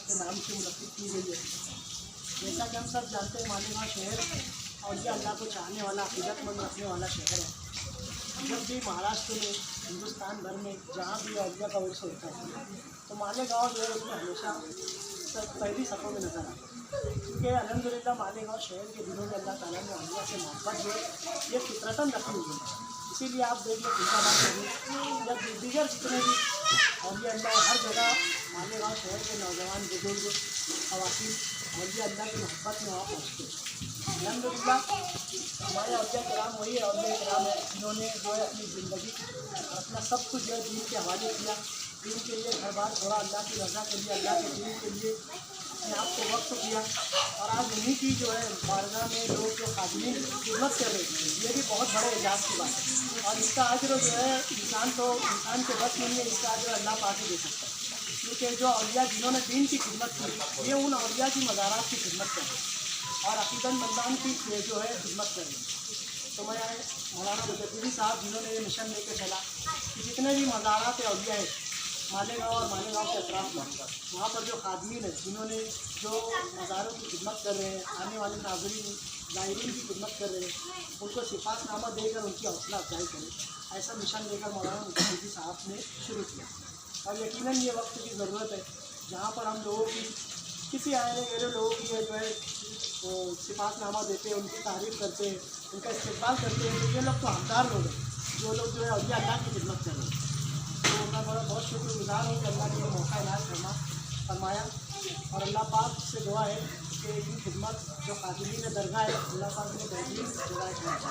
کے نام سے منعقد کی گئی ہے۔ جیسا کہ ہم سب جانتے ہیں مالیگاؤں شہر اولیاء اللہ کو چاہنے والا عقیدت مند رکھنے والا شہر ہے۔ جب بھی مہاراشٹر میں ہندوستان بھر میں جہاں بھی اولیاء کا عرس ہوتا ہے تو مالیگاؤں جو ہے اس میں ہمیشہ پہلی صفوں میں نظر آتا ہے، کیونکہ الحمدللہ مالیگاؤں شہر کے دنوں میں اللہ تعالیٰ نے اولیاء سے محبت جو ہے یہ فطرتاً رکھی ہوئی ہے۔ اسی لیے آپ دیکھ لیں فیض آباد یا دیگر جتنے بھی اولیاء اللہ ہر جگہ مالیگاؤں شہر کے نوجوان بزرگ خواتین اولیاء اللہ کی محبت میں وہاں پہنچتے ہیں۔ الحمدللہ ہمارے اولیاء کرام وہی اولیاء کرام ہیں جنہوں نے جو ہے اپنی زندگی اپنا سب کچھ جو ہے دین کے حوالے کیا، دین کے لیے گھر بار چھوڑا، اللہ کی رضا کے لیے، اللہ کے دین کے لیے اپنے آپ کو وقف کیا، اور آج انہیں کی جو ہے بارگاہ میں لوگ جو خادمین خدمت کر رہے ہیں، یہ بھی بہت بڑے اعزاز کی بات ہے، اور اس کا اجر جو ہے انسان کے بس نہیں ہے، اس کا اجر اللہ پاک ہی دے سکتا ہے، کیونکہ جو اولیاء جنہوں نے دین کی خدمت کی یہ ان اولیاء کی مزارات کی خدمت کر رہے ہیں اور عقیدت مندان کی جو ہے خدمت کر رہے ہیں۔ تو میں مولانا مجددی صاحب جنہوں نے یہ مشن لے کے چلا کہ جتنے بھی مزارات اولیاء ہیں مالیگاؤں اور مالیگاؤں کے اطراف میں وہاں پر جو خادمین ہیں جنہوں نے جو مزاروں کی خدمت کر رہے ہیں، آنے والے ناظرین زائرین کی خدمت کر رہے ہیں، ان کو صفات نامہ دے کر ان کی حوصلہ افزائی کریں، ایسا مشن لے کر مولانا مجددی صاحب نے شروع کیا، اور یقیناً یہ وقت کی ضرورت ہے جہاں پر ہم لوگوں کی کسی آنے والے لوگوں کی جو ہے صفات نامہ دیتے ہیں، ان کی تعریف کرتے ہیں، ان کا استقبال کرتے ہیں، تو یہ لوگ تو حقدار لوگ ہیں جو لوگ جو ہے اولیاء اللہ کی خدمت کر رہے ہیں۔ تو میں بہت شکر گزار ہوں کہ اللہ نے یہ موقع عنایت فرمایا، اور اللہ پاک سے دعا ہے کہ ان خدمت جو خادمین درگاہ ہے اللہ پاک نے بہترین جگہ پہنچا۔